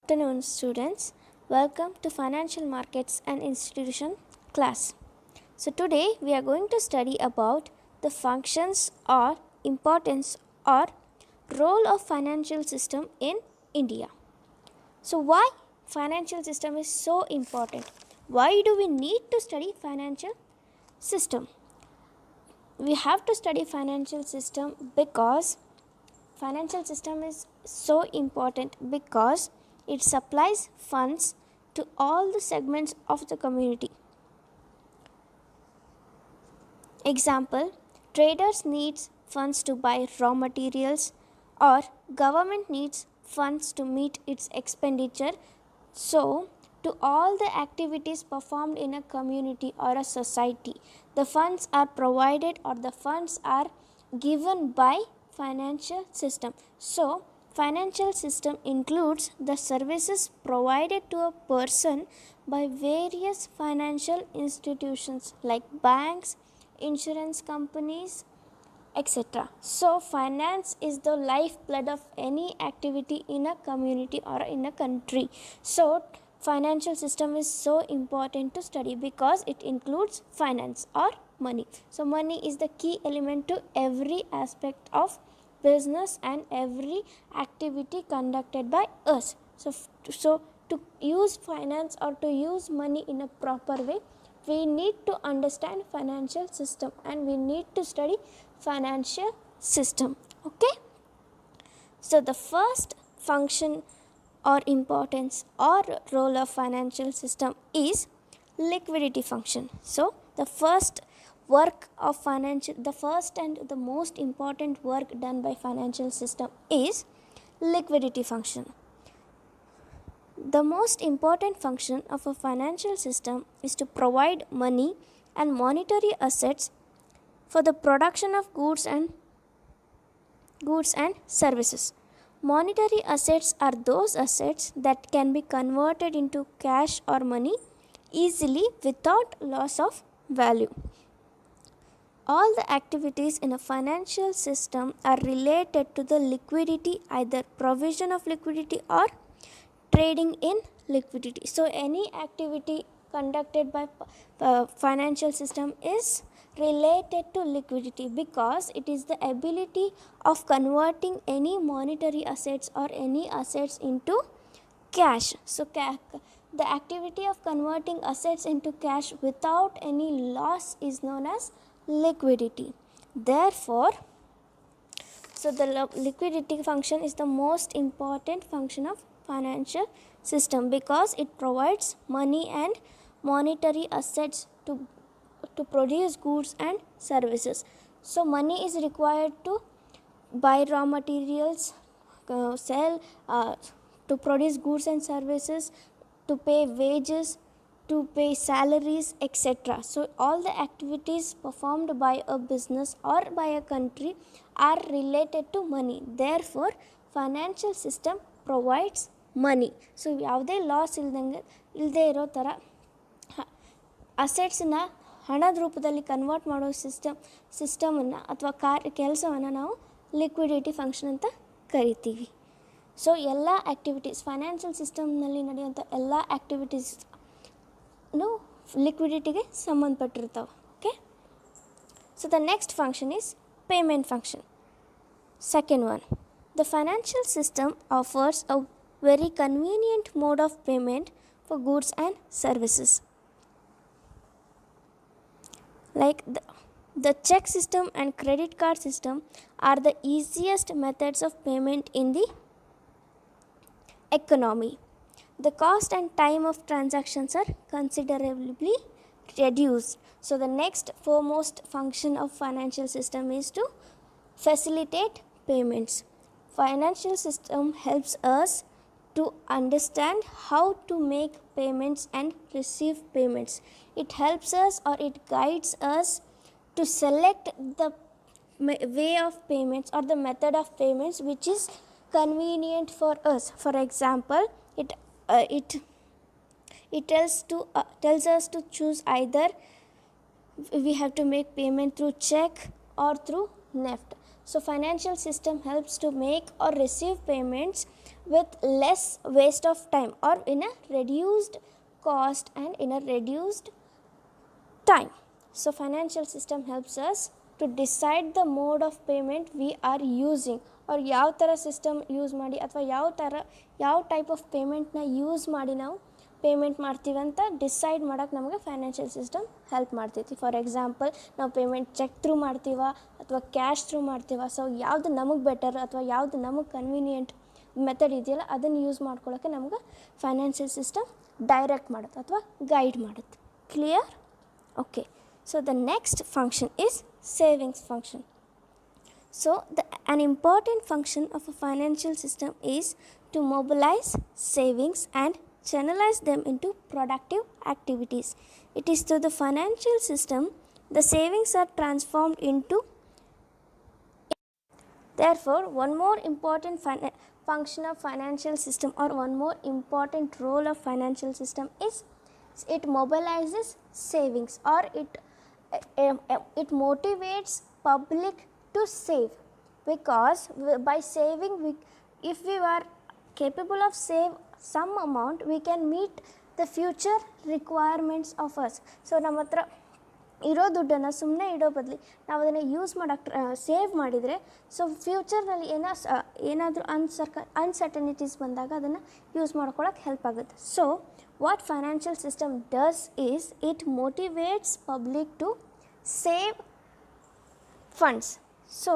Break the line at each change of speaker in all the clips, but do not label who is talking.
Afternoon, students. Welcome to Financial Markets and Institution class. So today we are going to study about the functions or importance or role of financial system in India. So why financial system is so important? Why do we need to study financial system? We have to study financial system because financial system is so important because it supplies funds to all the segments of the community. Example, traders needs funds to buy raw materials or government needs funds to meet its expenditure. So, to all the activities performed in a community or a society, the funds are provided or the funds are given by financial system. So, financial system includes the services provided to a person by various financial institutions like banks, insurance companies, etc. So, finance is the lifeblood of any activity in a community or in a country. So, financial system is so important to study because it includes finance or money. So, money is the key element to every aspect of business and every activity conducted by us. So to use finance or to use money in a proper way, we need to understand financial system and we need to study financial system. Okay, so the first function or importance or role of financial system is liquidity function. So the first and the most important work done by financial system is liquidity function. The most important function of a financial system is to provide money and monetary assets for the production of goods and services. Monetary assets are those assets that can be converted into cash or money easily without loss of value. All the activities in a financial system are related to the liquidity, either provision of liquidity or trading in liquidity. So any activity conducted by financial system is related to liquidity because it is the ability of converting any monetary assets or any assets into cash. So the activity of converting assets into cash without any loss is known as liquidity. Therefore, so the liquidity function is the most important function of financial system because it provides money and monetary assets to produce goods and services. So money is required to buy raw materials, sell, to produce goods and services, to pay wages, to pay salaries, etc. So all the activities performed by a business or by a country are related to money. Therefore, financial system provides money. So ಯಾವುದೇ loss ಇಲ್ಲದೆ ಇರೋ ಥರ ಅಸೆಟ್ಸನ್ನ ಹಣದ ರೂಪದಲ್ಲಿ convert ಮಾಡೋ ಸಿಸ್ಟಮನ್ನು ಅಥವಾ ಕೆಲಸವನ್ನು ನಾವು ಲಿಕ್ವಿಡಿಟಿ ಫಂಕ್ಷನ್ ಅಂತ ಕರಿತೀವಿ. ಸೊ ಎಲ್ಲ ಆ್ಯಕ್ಟಿವಿಟೀಸ್ ಫೈನಾನ್ಷಿಯಲ್ ಸಿಸ್ಟಮ್ನಲ್ಲಿ ನಡೆಯುವಂಥ ಎಲ್ಲ ಆ್ಯಕ್ಟಿವಿಟೀಸ್ನು ಲಿಕ್ವಿಡಿಟಿಗೆ ಸಂಬಂಧಪಟ್ಟಿರ್ತಾವೆ. Okay, so the next function is payment function. Second one, the financial system offers a very convenient mode of payment for goods and services. Like the check system and credit card system are the easiest methods of payment in the economy. The cost and time of transactions are considerably reduced. So the next foremost function of financial system is to facilitate payments. Financial system helps us to understand how to make payments and receive payments. It helps us or it guides us to select the way of payments or the method of payments which is convenient for us. For example, it tells us to choose either we have to make payment through check or through NEFT. So financial system helps to make or receive payments with less waste of time, or in a reduced cost and in a reduced time. So financial system helps us to decide the mode of payment we are using, or ಯಾವ ಥರ system use ಮಾಡಿ ಅಥವಾ ಯಾವ type of ಪೇಮೆಂಟ್ನ use ಮಾಡಿ ನಾವು payment ಮಾಡ್ತೀವಿ ಅಂತ decide ಮಾಡೋಕ್ಕೆ ನಮಗೆ ಫೈನಾನ್ಷಿಯಲ್ ಸಿಸ್ಟಮ್ ಹೆಲ್ಪ್ ಮಾಡ್ತೈತಿ. ಫಾರ್ ಎಕ್ಸಾಂಪಲ್, ನಾವು ಪೇಮೆಂಟ್ ಚೆಕ್ ಥ್ರೂ ಮಾಡ್ತೀವ ಅಥವಾ ಕ್ಯಾಶ್ ಥ್ರೂ ಮಾಡ್ತೀವ. ಸೊ ಯಾವುದು ನಮಗೆ ಬೆಟರ್ ಅಥವಾ ಯಾವುದು ನಮಗೆ ಕನ್ವೀನಿಯೆಂಟ್ ಮೆಥಡ್ ಇದೆಯಲ್ಲ ಅದನ್ನು ಯೂಸ್ ಮಾಡ್ಕೊಳ್ಳೋಕ್ಕೆ ನಮ್ಗೆ ಫೈನಾನ್ಷಿಯಲ್ ಸಿಸ್ಟಮ್ ಡೈರೆಕ್ಟ್ ಮಾಡುತ್ತೆ ಅಥವಾ ಗೈಡ್ ಮಾಡುತ್ತೆ. Clear? Okay, so the next function is savings function. So an important function of a financial system is to mobilize savings and channelize them into productive activities. It is through the financial system the savings are transformed into. Therefore, one more important function of financial system, or one more important role of financial system is it mobilizes savings, or it motivates public to save, because by saving if we are capable of save some amount, we can meet the future requirements of us. So ನಮ್ಮ ಹತ್ರ ಇರೋ ದುಡ್ಡನ್ನು ಸುಮ್ಮನೆ ಇಡೋ ಬದಲಿ ನಾವು ಅದನ್ನು use ಮಾಡೋಕ್ಕೆ ಸೇವ್ ಮಾಡಿದರೆ, ಸೊ ಫ್ಯೂಚರ್ನಲ್ಲಿ ಏನಾದರೂ ಅನ್ಸರ್ಟನಿಟೀಸ್ ಬಂದಾಗ ಅದನ್ನು ಯೂಸ್ ಮಾಡ್ಕೊಳ್ಳೋಕೆ ಹೆಲ್ಪ್ ಆಗುತ್ತೆ. So what financial system does is it motivates public to save funds. So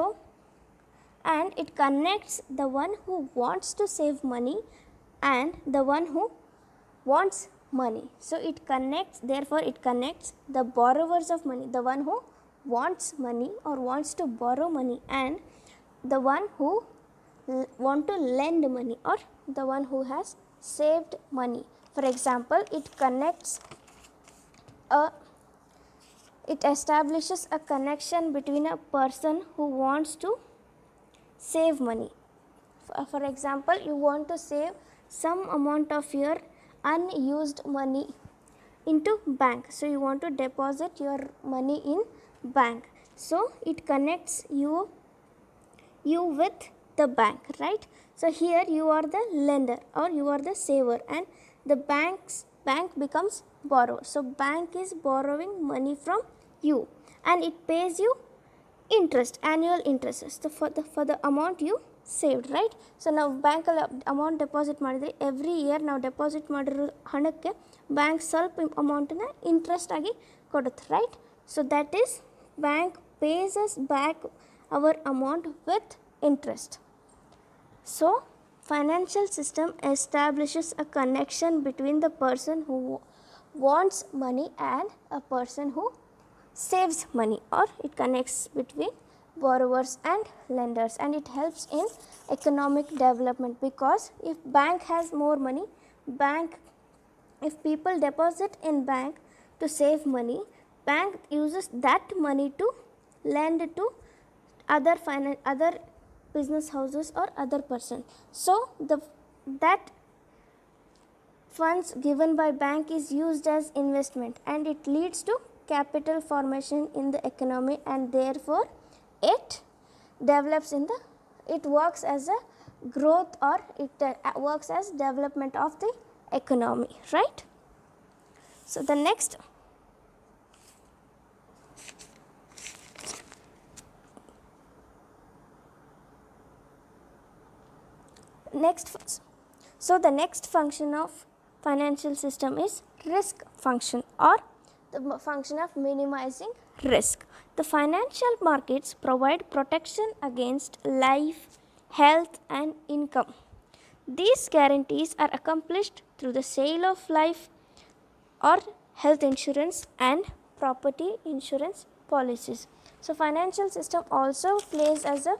and it connects the one who wants to save money and the one who wants money. So it connects, therefore it connects the borrowers of money, the one who wants money or wants to borrow money, and the one who want to lend money, or the one who has saved money. For example, it establishes a connection between a person who wants to save money. For example, you want to save some amount of your unused money into bank, so you want to deposit your money in bank. So it connects you with the bank, right? So here you are the lender or you are the saver, and the bank becomes borrower. So bank is borrowing money from you and it pays you interest, annual interest for the amount you saved, right? So ನಾವು ಬ್ಯಾಂಕಲ್ಲಿ amount deposit ಮಾಡಿದರೆ every year ನಾವು deposit ಮಾಡಿರೋ ಹಣಕ್ಕೆ bank ಸ್ವಲ್ಪ ಅಮೌಂಟನ್ನು interest ಆಗಿ ಕೊಡುತ್ತೆ, right? So that is bank pays us back our amount with interest. So financial system establishes a connection between the person who wants money and a person who saves money, or it connects between borrowers and lenders, and it helps in economic development, because if bank has more money, if people deposit in bank to save money, bank uses that money to lend to other business houses or other person. So that funds given by bank is used as investment, and it leads to capital formation in the economy, and therefore it develops it works as a growth, or it works as development of the economy, right? So the next function of financial system is risk function, or the function of minimizing risk. The financial markets provide protection against life, health and income. These guarantees are accomplished through the sale of life or health insurance and property insurance policies. So financial system also plays as a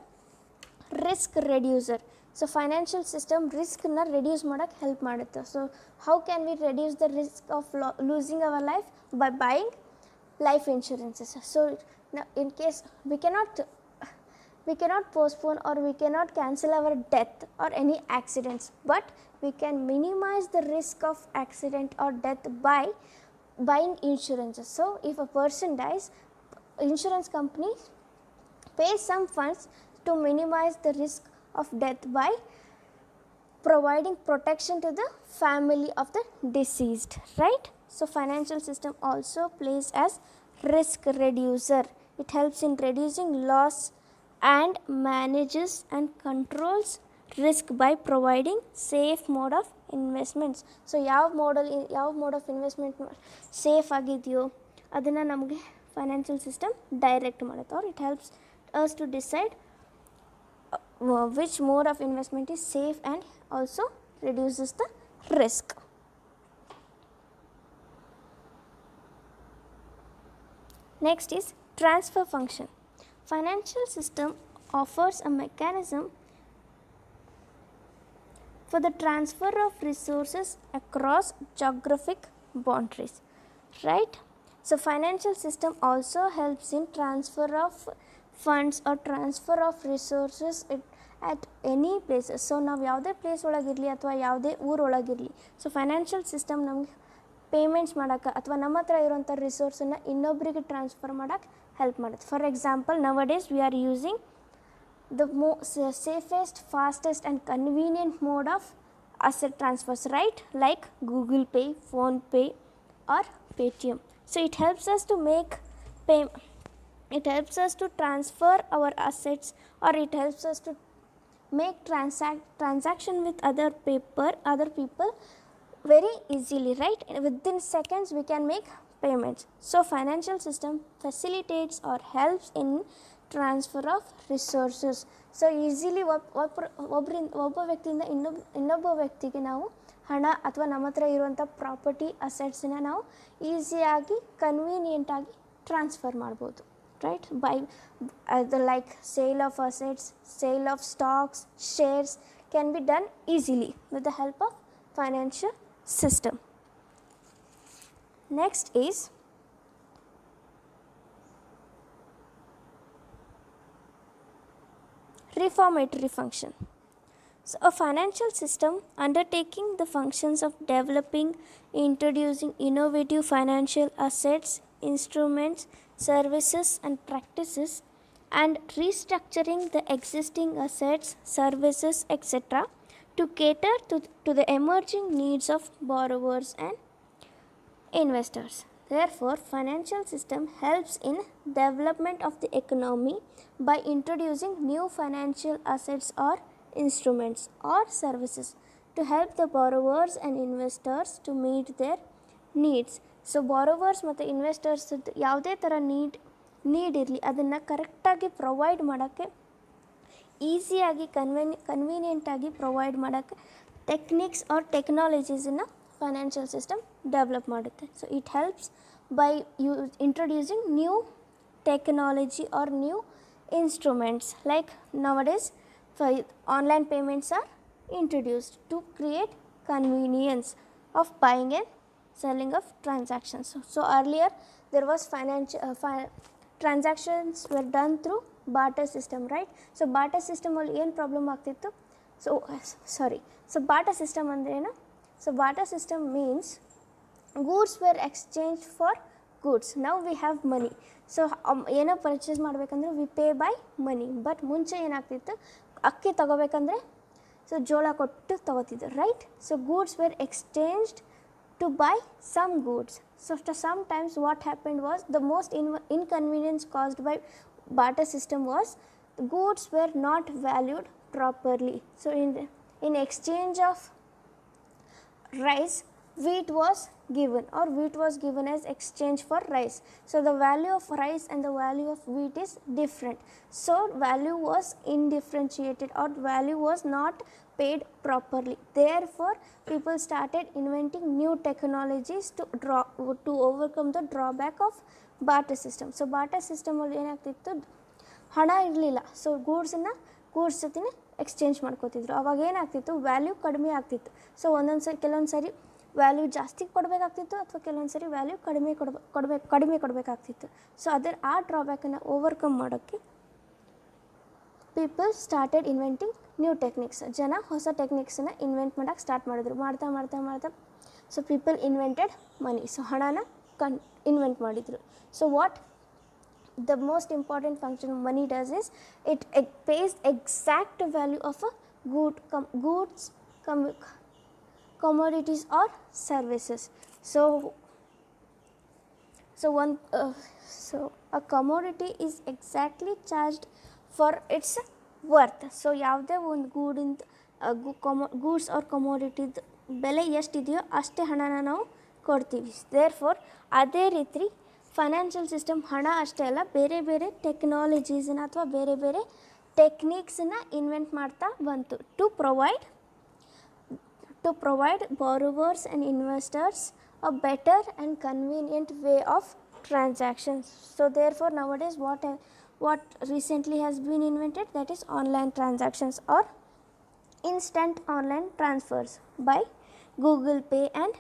risk reducer. So financial system risk na reduce ಮಾಡಕ್ಕೆ help ಮಾಡುತ್ತೆ. So how can we reduce the risk of losing our life? By buying life insurances. So in case we cannot postpone or we cannot cancel our death or any accidents, but we can minimize the risk of accident or death by buying insurances. So if a person dies, insurance company pays some funds to minimize the risk of death by providing protection to the family of the deceased, right? So financial system also plays as risk reducer. It helps in reducing loss and manages and controls risk by providing safe mode of investments. So ಯಾವ mode of investment safe ಆಗಿದೆಯೋ ಅದನ್ನು ನಮಗೆ financial system direct ಮಾಡುತ್ತೆ, or it helps us to decide which mode of investment is safe and also reduces the risk. Next is transfer function. Financial system offers a mechanism for the transfer of resources across geographic boundaries, right? So financial system also helps in transfer of funds or transfer of resources at any places. So ನಾವು ಯಾವುದೇ place ಒಳಗಿರಲಿ ಅಥವಾ ಯಾವುದೇ ಊರೊಳಗಿರಲಿ, so financial system ನಮಗೆ payments ಮಾಡೋಕ್ಕೆ ಅಥವಾ ನಮ್ಮ ಹತ್ರ ಇರೋಂಥ ರಿಸೋರ್ಸನ್ನು ಇನ್ನೊಬ್ಬರಿಗೆ ಟ್ರಾನ್ಸ್ಫರ್ ಮಾಡೋಕ್ಕೆ ಹೆಲ್ಪ್ ಮಾಡುತ್ತೆ. ಫಾರ್ ಎಕ್ಸಾಂಪಲ್, ನವ days we are using the safest, fastest and convenient mode of asset transfers, right? Like Google Pay, Phone Pay or Paytm. So it helps us to make it helps us to transfer our assets, or it helps us to make transaction with other people very easily, right? Within seconds we can make payments. So financial system facilitates or helps in transfer of resources. So easily ಒಬ್ಬ ವ್ಯಕ್ತಿಯಿಂದ ಇನ್ನೊಬ್ಬ ವ್ಯಕ್ತಿಗೆ ನಾವು ಹಣ ಅಥವಾ ನಮ್ಮ ಹತ್ರ ಇರುವಂಥ ಪ್ರಾಪರ್ಟಿ ಅಸೆಟ್ಸನ್ನ ನಾವು ಈಸಿಯಾಗಿ ಕನ್ವೀನಿಯೆಂಟಾಗಿ ಟ್ರಾನ್ಸ್ಫರ್ ಮಾಡ್ಬೋದು, right? By like sale of assets, sale of stocks, shares can be done easily with the help of financial system. Next is reformatory function. So a financial system undertaking the functions of developing, introducing innovative financial assets, instruments, services and practices, and restructuring the existing assets, services, etc. to cater to the emerging needs of borrowers and investors. Therefore, financial system helps in development of the economy by introducing new financial assets or instruments or services to help the borrowers and investors to meet their needs. So borrowers ಮತ್ತು investors ಯಾವುದೇ ಥರ need ಇರಲಿ ಅದನ್ನು ಕರೆಕ್ಟಾಗಿ provide ಮಾಡೋಕ್ಕೆ, ಈಸಿಯಾಗಿ ಕನ್ವೀನಿಯೆಂಟಾಗಿ provide ಮಾಡೋಕ್ಕೆ ಟೆಕ್ನಿಕ್ಸ್ ಆರ್ ಟೆಕ್ನಾಲಜೀಸನ್ನು ಫೈನಾನ್ಷಿಯಲ್ ಸಿಸ್ಟಮ್ ಡೆವಲಪ್ ಮಾಡುತ್ತೆ. So it helps by introducing new technology or new instruments. Like nowadays online payments are introduced to create convenience of buying and selling of transactions. So earlier there was transactions were done through barter system, right? So barter system ಅಲ್ಲಿ ಏನು problem ಆಗ್ತಿತ್ತು? So barter system ಅಂದರೆ ಏನು? So barter system means goods were exchanged for goods. Now we have money. So ಏನೋ purchase ಮಾಡಬೇಕಂದ್ರೆ we pay by money. But ಮುಂಚೆ ಏನಾಗ್ತಿತ್ತು, ಅಕ್ಕಿ ತೊಗೋಬೇಕಂದ್ರೆ ಸೊ ಜೋಳ ಕೊಟ್ಟು ತೊಗೋತಿದ್ರು, right? So goods were exchanged to buy some goods. So sometimes what happened was the most inconvenience caused by barter system was the goods were not valued properly. So in exchange of rice, wheat was given as exchange for rice. So the value of rice and the value of wheat is different. So value was indifferentiated or value was not paid properly. Therefore people started inventing new technologies to overcome the drawback of barter system. So barter system ಅಲ್ಲಿ ಏನಾಗ್ತಿತ್ತು, ಹಣ ಇರಲಿಲ್ಲ. So goods ಜೊತೆನೇ exchange ಮಾಡ್ಕೋತಿದ್ರು. ಅವಾಗ ಏನಾಗ್ತಿತ್ತು, value ಕಡಿಮೆ ಆಗ್ತಿತ್ತು. So ಕೆಲವೊಂದು ಸರಿ ವ್ಯಾಲ್ಯೂ ಜಾಸ್ತಿ ಕೊಡಬೇಕಾಗ್ತಿತ್ತು ಅಥವಾ ಕೆಲವೊಂದು ಸರಿ ವ್ಯಾಲ್ಯೂ ಕಡಿಮೆ ಕೊಡಬೇಕಾಗ್ತಿತ್ತು. ಸೊ ಆ ಡ್ರಾಬ್ಯಾಕನ್ನು ಓವರ್ಕಮ್ ಮಾಡೋಕ್ಕೆ people started inventing new techniques. ಜನ ಹೊಸ ಟೆಕ್ನಿಕ್ಸನ್ನು ಇನ್ವೆಂಟ್ ಮಾಡೋಕ್ಕೆ ಸ್ಟಾರ್ಟ್ ಮಾಡಿದ್ರು. ಮಾಡ್ತಾ ಸೊ ಪೀಪಲ್ ಇನ್ವೆಂಟೆಡ್ ಮನಿ. ಸೊ ಹಣನ ಇನ್ವೆಂಟ್ ಮಾಡಿದರು. So what the most important function money does is it pays exact value of a goods commodities or services. So a commodity is exactly charged for its worth. So ಯಾವುದೇ ಒಂದು goods R ಕಮೋಡಿಟಿದು ಬೆಲೆ ಎಷ್ಟಿದೆಯೋ ಅಷ್ಟೇ ಹಣನ ನಾವು ಕೊಡ್ತೀವಿ. Therefore ಅದೇ ರೀತಿ ಫೈನಾನ್ಷಿಯಲ್ ಸಿಸ್ಟಮ್ ಹಣ ಅಷ್ಟೇ ಅಲ್ಲ, ಬೇರೆ ಬೇರೆ ಟೆಕ್ನಾಲಜೀಸನ್ನ ಅಥವಾ ಬೇರೆ ಬೇರೆ ಟೆಕ್ನಿಕ್ಸನ್ನ ಇನ್ವೆಂಟ್ ಮಾಡ್ತಾ ಬಂತು to provide borrowers and investors a better and convenient way of transactions. So therefore nowadays what recently has been invented, that is online transactions or instant online transfers by Google Pay and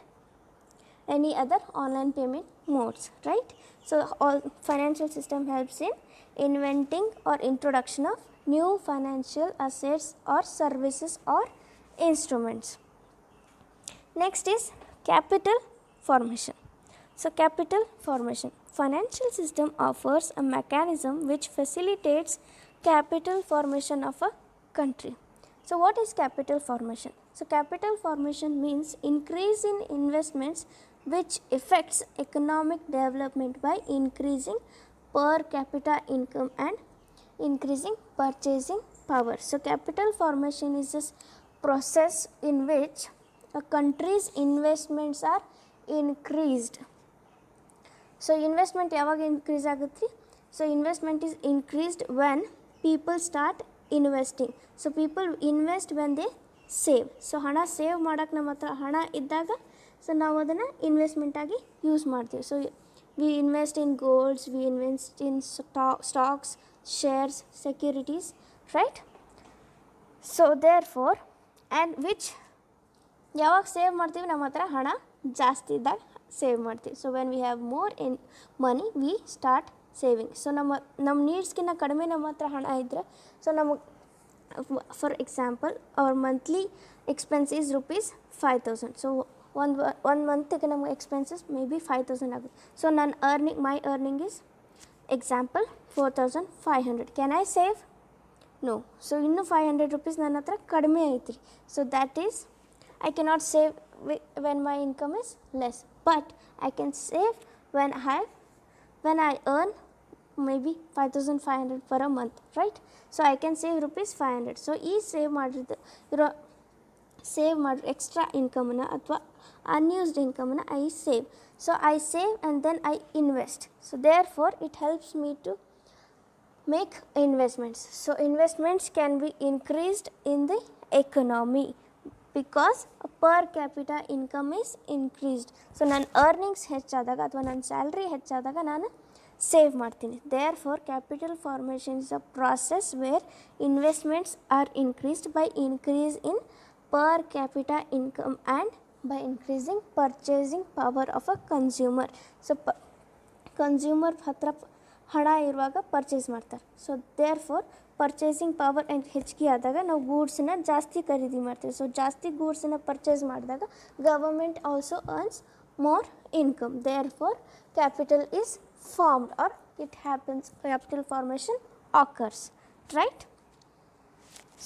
any other online payment modes, right? So all financial system helps in inventing or introduction of new financial assets or services or instruments. Next is capital formation. So capital formation. Financial system offers a mechanism which facilitates capital formation of a country. So what is capital formation? So capital formation means increase in investments which affects economic development by increasing per capita income and increasing purchasing power. So capital formation is a process in which a country's investments are increased. So investment ಯಾವಾಗ increase ಆಗುತ್ತೆ? So investment is increased when people start investing. So people invest when they save. So ಹಣ save ಮಾಡೋಕ್ಕೆ ನಮ್ಮ ಹತ್ರ ಹಣ ಇದ್ದಾಗ so ನಾವು ಅದನ್ನು ಇನ್ವೆಸ್ಟ್ಮೆಂಟ್ ಆಗಿ ಯೂಸ್ ಮಾಡ್ತೀವಿ. So we invest in golds, we invest in stocks, shares, securities, right? So therefore and which ಯಾವಾಗ ಸೇವ್ ಮಾಡ್ತೀವಿ, ನಮ್ಮ ಹತ್ರ ಹಣ ಜಾಸ್ತಿ ಇದ್ದಾಗ ಸೇವ್ ಮಾಡ್ತೀವಿ. So when we have more in money we start saving. So ನಮ್ಮ ನೀಡ್ಸ್ಗಿಂತ ಕಡಿಮೆ ನಮ್ಮ ಹತ್ರ ಹಣ ಇದ್ದರೆ, ಸೊ ನಮಗೆ for example our monthly expense is ₹5,000. So ಒಂದು ಮಂತಿಗೆ ನಮಗೆ ಎಕ್ಸ್ಪೆನ್ಸಸ್ ಮೇ ಬಿ 5,000 ಆಗುತ್ತೆ. ಸೊ ನನ್ನ my earning is example 4,500. Can I save? No. So ಇನ್ನೂ ₹500 ನನ್ನ ಹತ್ರ ಕಡಿಮೆ ಐತಿ. So that is I cannot save when my income is less, but I can save when I earn maybe 5,500 per a month, right? So I can save ₹500. So save extra income ಅಥವಾ unused income I save. So I save and then I invest. So therefore it helps me to make investments. So investments can be increased in the economy because per capita income is increased. So ನನ್ನ earnings ಹೆಚ್ಚಾದಾಗ ಅಥವಾ ನನ್ನ salary ಹೆಚ್ಚಾದಾಗ ನಾನು save ಮಾಡ್ತೀನಿ. Therefore capital formation is a process where investments are increased by increase in per capita income and by increasing purchasing power of a consumer. So consumer ಹತ್ರ ಹಣ ಇರುವಾಗ ಪರ್ಚೇಸ್ ಮಾಡ್ತಾರೆ. So therefore purchasing power ಹೆಚ್ಚಿಗೆ ಆದಾಗ ನಾವು ಗೂಡ್ಸನ್ನ ಜಾಸ್ತಿ ಖರೀದಿ ಮಾಡ್ತೀವಿ. ಸೊ ಜಾಸ್ತಿ ಗೂಡ್ಸನ್ನ ಪರ್ಚೇಸ್ ಮಾಡಿದಾಗ government also earns more income. Therefore capital is formed or it happens, capital formation occurs, right?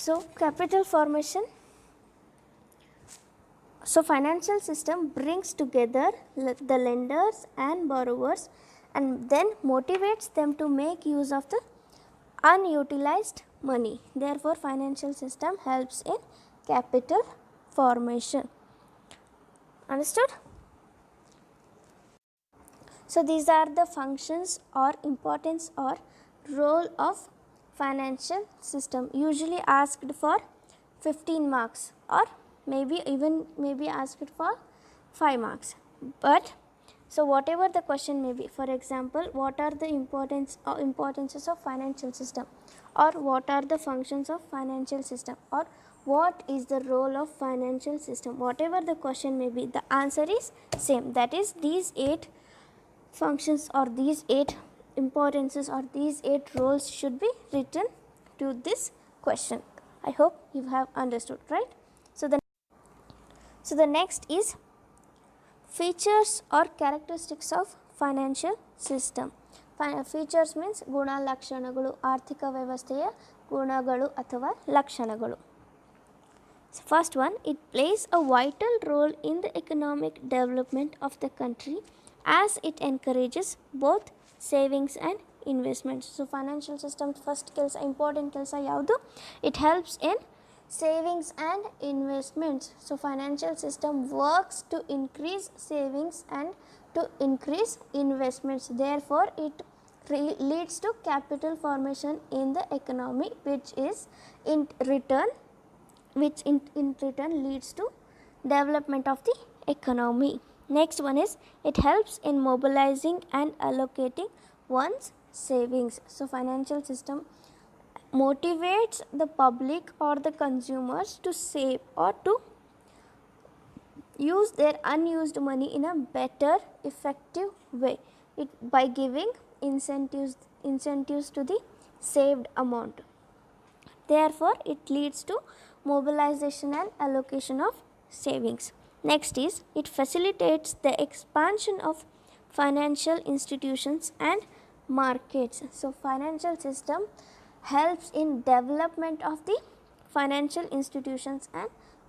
So capital formation, so financial system brings together the lenders and borrowers and then motivates them to make use of the unutilized money. Therefore financial system helps in capital formation. Understood? So these are the functions or importance or role of financial system, usually asked for 15 marks or maybe asked for 5 marks. But so whatever the question may be, for example, what are the importances of financial system, or what are the functions of financial system, or what is the role of financial system, whatever the question may be, the answer is same. That is, these 8 functions or these 8 importances or these 8 roles should be written to this question. I hope you have understood, right? So the next is features or characteristics of financial system. Features means ಗುಣ ಲಕ್ಷಣಗಳು, ಆರ್ಥಿಕ ವ್ಯವಸ್ಥೆಯ ಗುಣಗಳು ಅಥವಾ ಲಕ್ಷಣಗಳು. So first one, it plays a vital role in the economic development of the country as it encourages both savings and investments. So financial system first ಕೆಲಸ important ಕೆಲಸ ಯಾವುದು? It helps in savings and investments. So financial system works to increase savings and to increase investments. Therefore it leads to capital formation in the economy, which in return leads to development of the economy. Next one is, it helps in mobilizing and allocating one's savings. So financial system motivates the public or the consumers to save or to use their unused money in a better effective way by giving incentives to the saved amount. Therefore it leads to mobilization and allocation of savings. Next is, it facilitates the expansion of financial institutions and markets. So financial system helps in development of the financial institutions and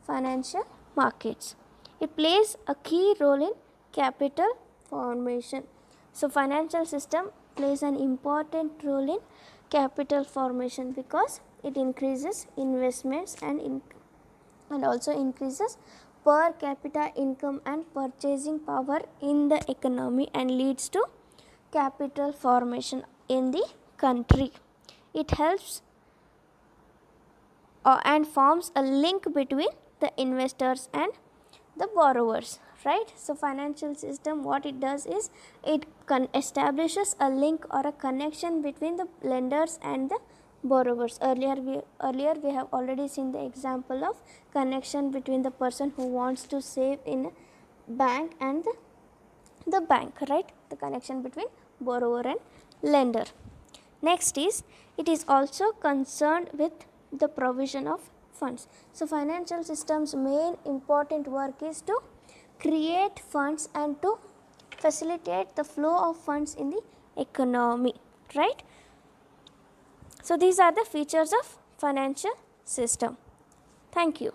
financial markets. It plays a key role in capital formation. So financial system plays an important role in capital formation because it increases investments and also increases per capita income and purchasing power in the economy and leads to capital formation in the country. It helps and forms a link between the investors and the borrowers, right? So financial system, what it does is, it establishes a link or a connection between the lenders and the borrowers. Earlier we have already seen the example of connection between the person who wants to save in a bank and the bank, right? The connection between borrower and lender. Next is, it is also concerned with the provision of funds. So financial system's main important work is to create funds and to facilitate the flow of funds in the economy, right? So these are the features of financial system. Thank you.